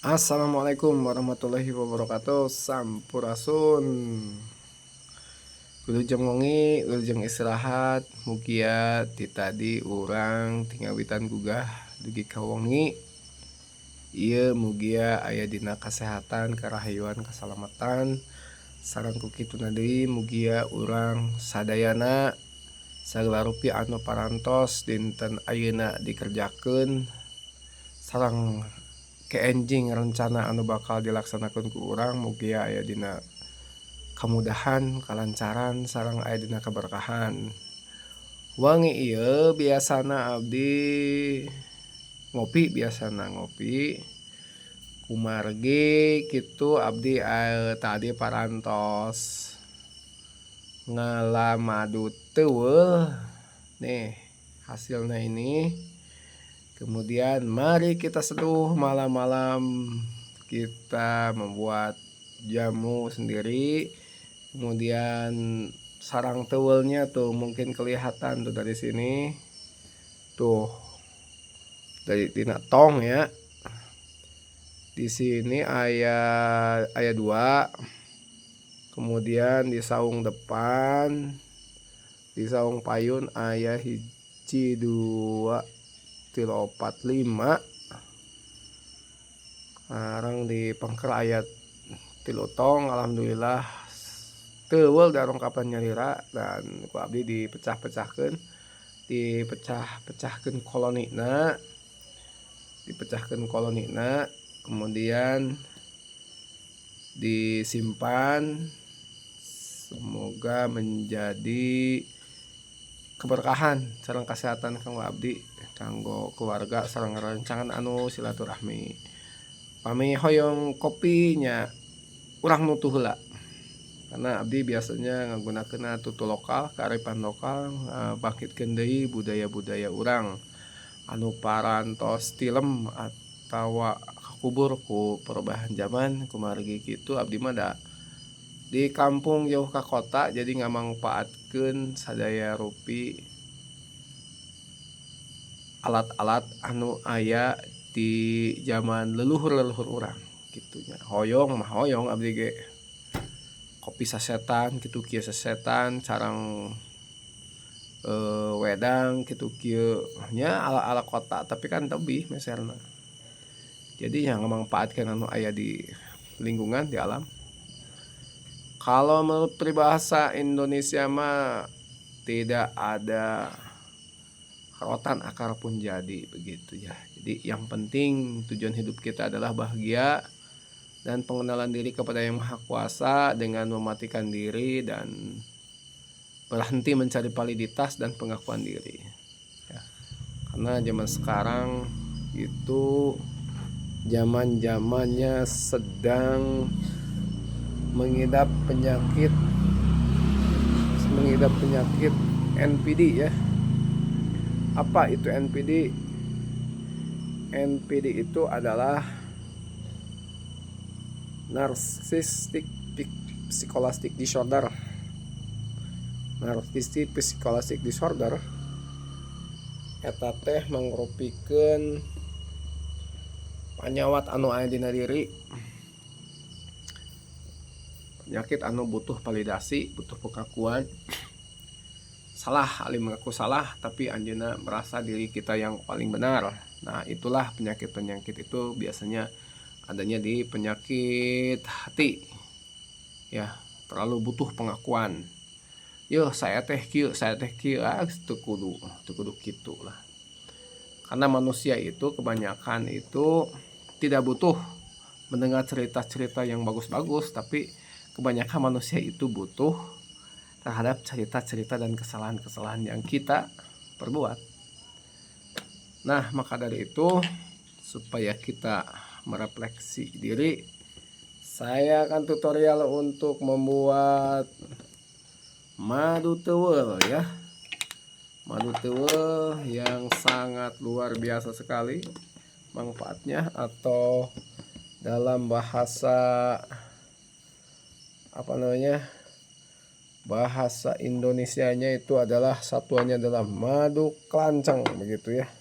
Assalamualaikum warahmatullahi wabarakatuh. Sampurasun. Wilujeng wengi, wilujeng istirahat. Mugia ti tadi urang tinggawitan gugah dugi ka wengi. Ieu mugia aya dina kasehatan, karahayuan, kasalamatan. Sareng ku kituna deui mugia urang sadayana sagala rupi anu parantos dinten ayeuna dikerjakeun sareng keenjing rencana anu bakal dilaksanakan ku urang mugia aya dina kemudahan, kalancaran, sareng aya dina keberkahan. Wangi ieu biasana abdi ngopi, kumargi kitu abdi tadi parantos ngalamadu teueuh nih hasilnya ini. Kemudian mari kita seduh malam-malam, kita membuat jamu sendiri. Kemudian sarang tewelnya tuh mungkin kelihatan tuh dari sini. Tuh dari tina tong ya. Di sini ayah dua. Kemudian di saung depan, di saung payun ayah hiji dua tilu opat lima. Sekarang di pengker ayat tilu tong, alhamdulillah teuweul darong kapan nyalira dan ku abdi dipecah-pecahkeun, dipecah-pecahkeun kolonina, kemudian disimpan. Semoga menjadi keberkahan sareng kesehatan kanggo abdi, kanggo keluarga sareng rancangan anu silaturahmi. Pami hoyong kopinya urang nutuh heula. Karena abdi biasanya nggunakeun tutu lokal, kearifan lokal, bangkitkeun deui budaya-budaya urang anu parantos tilem atawa kakubur ku perubahan zaman. Kumargi kitu abdi mah da di kampung jauh ka kota, jadi ngamangpaatkeun sadaya rupi alat-alat anu aya di zaman leluhur-leluhur urang gitunya. Hoyong mah hoyong abdi ge kopi sasetan kitu kieu sasetan sareng wedang kitu kieu nya ala-ala kota tapi kan tebih meserna. Jadi yang ngamangpaatkeun anu aya di lingkungan di alam. Kalau menurut peribahasa Indonesia mah tidak ada rotan akar pun jadi, begitu ya. Jadi yang penting tujuan hidup kita adalah bahagia dan pengenalan diri kepada Yang Maha Kuasa dengan mematikan diri dan berhenti mencari validitas dan pengakuan diri ya. Karena zaman sekarang itu zaman-zamannya sedang mengidap penyakit NPD ya. Apa itu NPD? NPD itu adalah Narcissistic Psychotic Disorder. Narcissistic Psychotic Disorder eta teh mangrupikeun panyawat anu aya dina diri, penyakit anu butuh validasi, butuh pengakuan. Salah, ali mengaku salah, tapi anjeunna merasa diri kita yang paling benar. Nah, itulah penyakit-penyakit itu biasanya adanya di penyakit hati. Ya, terlalu butuh pengakuan. Yo, saya teh kieu, teu kudu kitu lah. Karena manusia itu kebanyakan itu tidak butuh mendengar cerita-cerita yang bagus-bagus, tapi kebanyakan manusia itu butuh terhadap cerita-cerita dan kesalahan-kesalahan yang kita perbuat. Nah, maka dari itu supaya kita merefleksi diri, saya akan tutorial untuk membuat madu teuweul ya. Madu teuweul yang sangat luar biasa sekali manfaatnya, atau dalam bahasa bahasa Indonesianya itu adalah satuannya adalah madu kelanceng begitu ya.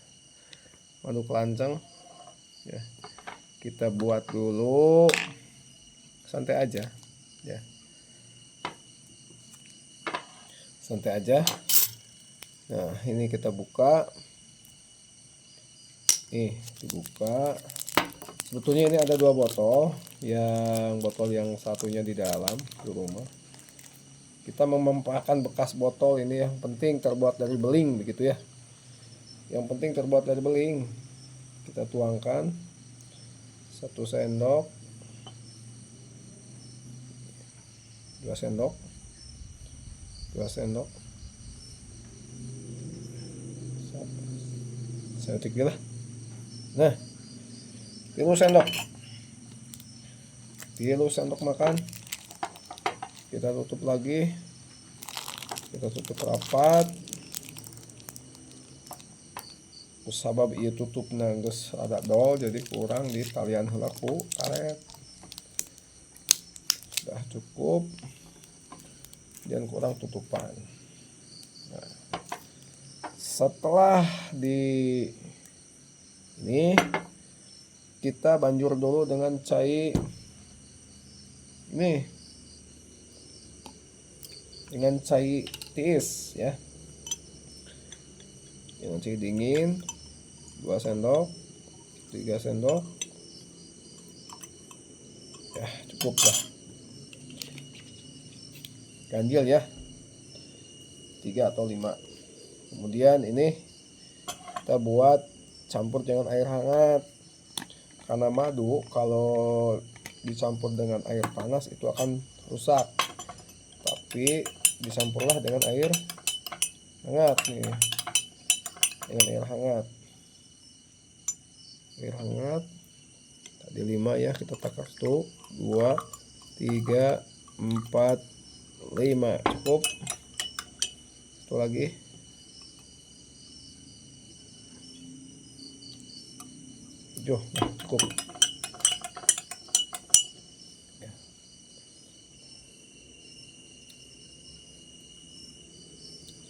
Madu kelanceng ya. kita buat dulu, santai aja ya, santai aja. Nah ini kita buka, nih dibuka. Sebetulnya ini ada 2 botol, yang botol yang satunya di dalam di rumah. Kita memanfaatkan bekas botol ini, yang penting terbuat dari beling begitu ya. Yang penting terbuat dari beling. Kita tuangkan 1 sendok, 2 sendok, 2 sendok, sedikit lah. Nah, 3 sendok, 3 sendok makan. Kita tutup lagi, kita tutup rapat. Sabab ieu tutupna geus ada dol, jadi kurang di talian heula ku karet. Sudah cukup, dan kurang tutupan. Nah, setelah di ini kita banjur dulu dengan cai ini, dengan cai tiis ya, dengan cai dingin 2 sendok, 3 sendok ya, cukup lah, ganjil ya, 3 atau 5. Kemudian ini kita buat campur dengan air hangat, karena madu kalau dicampur dengan air panas itu akan rusak, tapi dicampurlah dengan air hangat nih, dengan air hangat, tadi 5 ya, kita takar 1, 2, 3, 4, 5, cukup. Satu lagi, nah, cukup ya.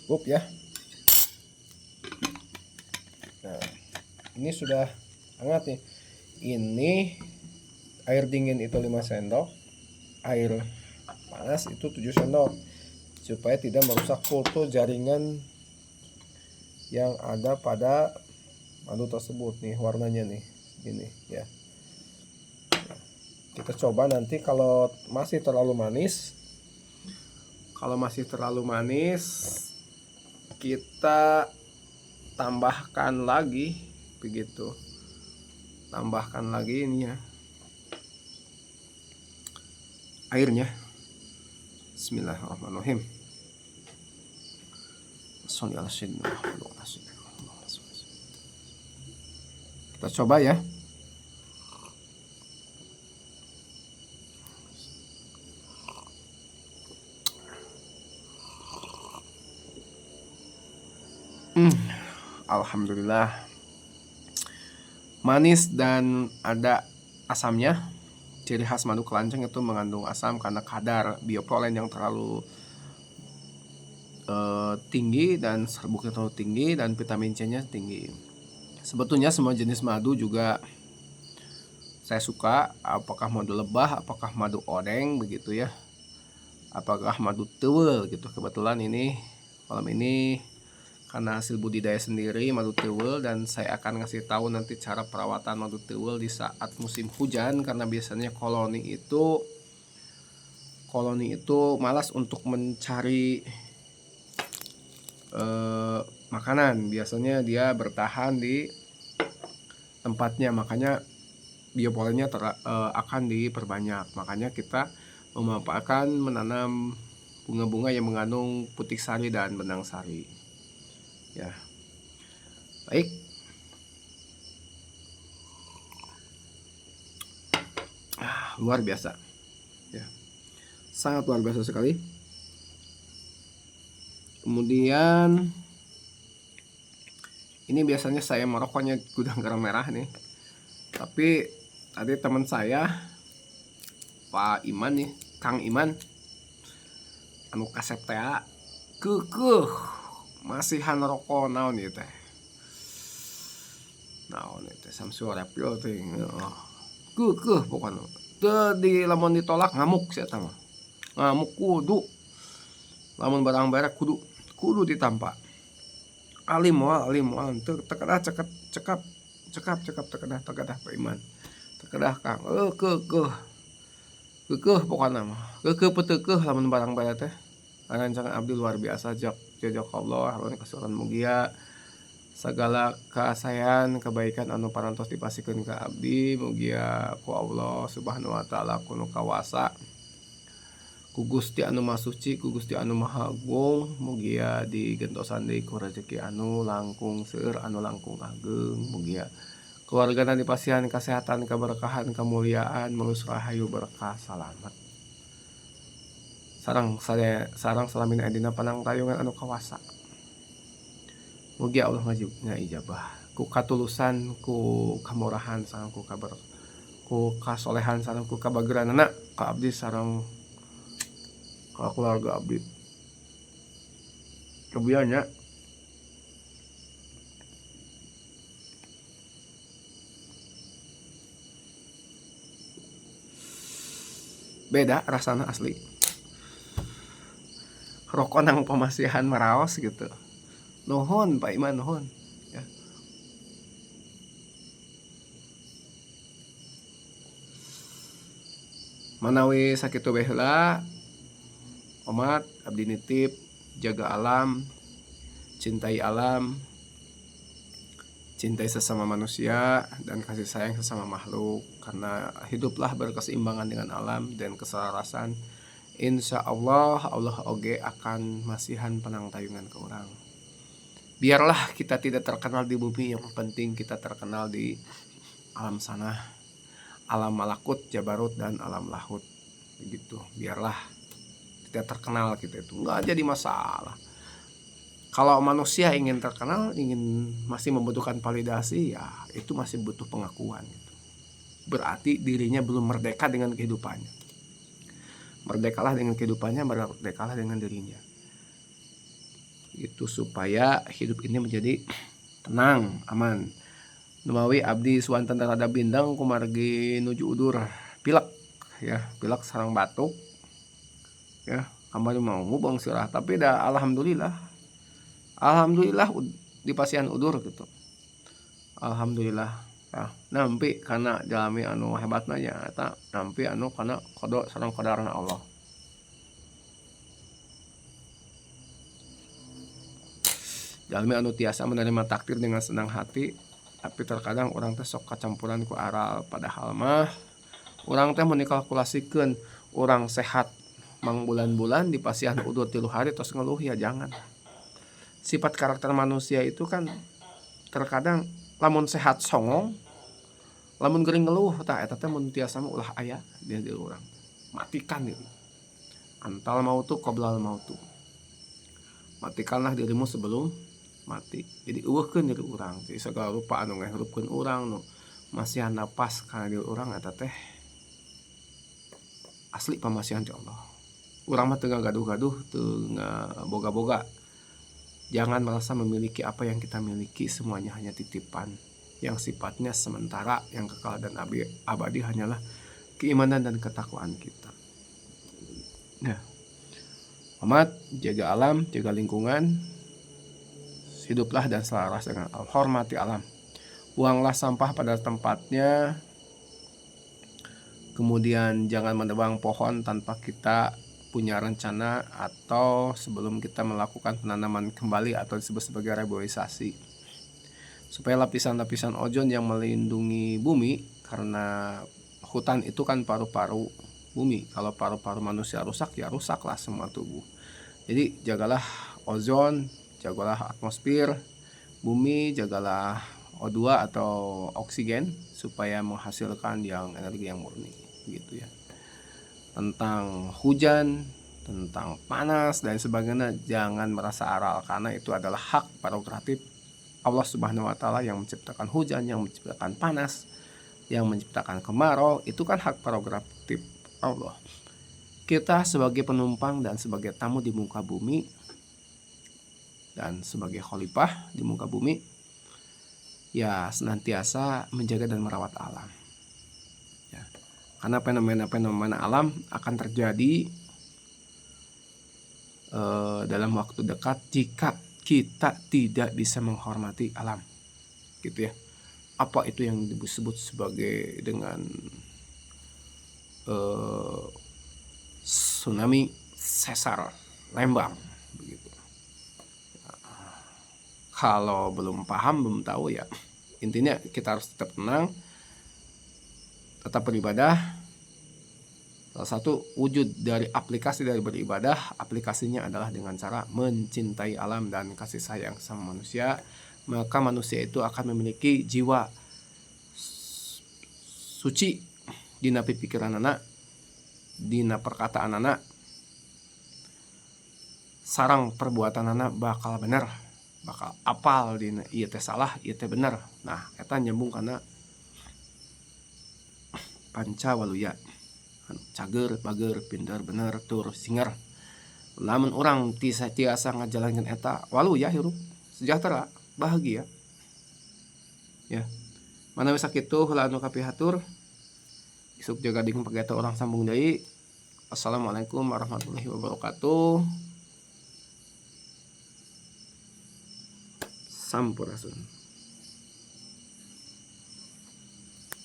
Cukup ya. Nah ini sudah hangat nih. Ini air dingin itu 5 sendok, air panas itu 7 sendok, supaya tidak merusak kultur jaringan yang ada pada madu tersebut nih. Warnanya nih ini ya. Kita coba nanti kalau masih terlalu manis, kita tambahkan lagi begitu, tambahkan lagi ini ya, airnya. Bismillahirrahmanirrahim. Kita coba ya. Alhamdulillah, manis dan ada asamnya. Ciri khas madu kelanceng itu mengandung asam karena kadar biopolen yang terlalu tinggi dan serbuknya terlalu tinggi, dan vitamin C nya tinggi. Sebetulnya semua jenis madu juga saya suka, apakah madu lebah, apakah madu odeng begitu ya, apakah madu teuweul gitu. Kebetulan ini malam ini karena hasil budidaya sendiri madu teuweul, dan saya akan ngasih tahu nanti cara perawatan madu teuweul di saat musim hujan, karena biasanya koloni itu malas untuk mencari makanan. Biasanya dia bertahan di tempatnya, makanya biopolennya akan diperbanyak. Makanya kita memanfaatkan menanam bunga-bunga yang mengandung putik sari dan benang sari ya. Baik, luar biasa ya, sangat luar biasa sekali. Kemudian ini biasanya saya merokoknya gudang garam merah nih, tapi tadi teman saya Pak Iman nih, Kang Iman anu kasep teh kekeh masihan rokok naon ieu teh, naon ieu teh samsu reptil teh. keukeuh pokona teu di lamun ditolak ngamuk sia eta mah ngamuk kudu lamun barang barek kudu ditampa alim moal teu kedah cekap teu Pak Iman teu kedah Kang keukeuh pokona mah keukeuh peuteukeuh lamun barang barek teh rancangan abdi luar biasa jajak Allah lamun kasuran mugia segala keasayan kebaikan anu parantos dipasikeun ka abdi mugia ku Allah Subhanahu wa taala kunu kawasa ku Gusti anu Maha Suci ku Gusti anu Maha Agung mugia digentosan deui ku rezeki anu langkung seueur anu langkung ageng mugia keluargana dipasihan kesehatan keberkahan kemuliaan mulus rahayu berkah salamet sareng salamina dina panangtayungan anu kawasa mugia Allah ngajabah ku katulusan ku kamurahan sareng ku kasolehan sareng ku kabageranana ka abdi sareng ka keluarga abdi kebianya beda rasana asli rokok nang pamasihan maraos gitu nuhun Pak Iman nuhun ya manawi sakitu bae heula Omat abdi nitip jaga alam cintai sesama manusia dan kasih sayang sesama makhluk karena hiduplah berkeseimbangan dengan alam dan keselarasan insya Allah oge akan masihan penangtayungan ke orang. Biarlah kita tidak terkenal di bumi, yang penting kita terkenal di alam sana, alam malakut, jabarut, dan alam lahut. Begitu, biarlah tidak terkenal kita itu nggak jadi masalah. Kalau manusia ingin terkenal, ingin masih membutuhkan validasi, ya itu masih butuh pengakuan. Gitu. Berarti dirinya belum merdeka dengan kehidupannya. Merdekalah dengan kehidupannya, merdekalah dengan dirinya. Itu supaya hidup ini menjadi tenang, aman. Numawi abdi suantan rada bindang kumargi nuju udur pilek ya, pilek sarang batuk ya, kamari mau bang sirah tapi dah alhamdulillah di pasian udur gitu. Alhamdulillah ya, nampi karena jalami anu hebatna nya eta nampi anu kana qada sareng qadarna Allah. Jalmi anu tiasa menerima takdir dengan senang hati, tapi terkadang orang teh sok kacampuran ku aral, padahal mah orang teh mun dikalkulasikeun orang sehat mang bulan-bulan di pasian udur 3 hari terus ngeluh ya jangan. Sifat karakter manusia itu kan terkadang lamun sehat songong, lamun geuring ngeluh tah eta teh mun tiasa mah ulah aya di diri urang. Matikan itu. Antal mautu qoblal mautu. Matikanlah dirimu sebelum mati. Jadi eueuhkeun diri urang, jadi segala rupa anu ngahirupkeun urang nu masihan napas kana diri urang eta teh asli pamasihan ti Allah. Urang mah teu gaduh-gaduh, teu boga-boga. Jangan merasa memiliki apa yang kita miliki, semuanya hanya titipan yang sifatnya sementara, yang kekal dan abadi hanyalah keimanan dan ketakwaan kita. Nah, amat jaga alam, jaga lingkungan, hiduplah dan selaras dengan hormati alam. Buanglah sampah pada tempatnya. Kemudian jangan menebang pohon tanpa kita punya rencana atau sebelum kita melakukan penanaman kembali atau disebut sebagai reboisasi. Supaya lapisan-lapisan ozon yang melindungi bumi, karena hutan itu kan paru-paru bumi. Kalau paru-paru manusia rusak, ya rusaklah semua tubuh. Jadi jagalah ozon, jagalah atmosfer bumi, jagalah O2 atau oksigen supaya menghasilkan yang energi yang murni gitu ya. Tentang hujan, tentang panas dan sebagainya jangan merasa aral, karena itu adalah hak prerogatif Allah Subhanahu wa taala yang menciptakan hujan, yang menciptakan panas, yang menciptakan kemarau, itu kan hak prerogatif Allah. Kita sebagai penumpang dan sebagai tamu di muka bumi dan sebagai khalifah di muka bumi, ya senantiasa menjaga dan merawat alam. karena fenomena-fenomena alam akan terjadi dalam waktu dekat jika kita tidak bisa menghormati alam, gitu ya. Apa itu yang disebut sebagai dengan tsunami sesar Lembang, begitu. Kalau belum paham, belum tahu ya, intinya kita harus tetap tenang, tetap beribadah. Salah satu wujud dari aplikasi dari beribadah, aplikasinya adalah dengan cara mencintai alam dan kasih sayang sama manusia. Maka manusia itu akan memiliki jiwa suci dina pikiran anak, dina perkataan anak, sarang perbuatan anak bakal bener, bakal apal dina ieu teh salah, ieu teh bener. Nah, eta nyambung kana panca waluya. Cager, bager, pinter, bener, tur, singer. Lamun orang tiasa ngajalankan eta waluya hirup sejahtera, bahagia. Ya. Mana bisa kitu heula anu kapihatur. Isuk jaga ding pageta orang sambung deui. Assalamualaikum warahmatullahi wabarakatuh. Sampurasun.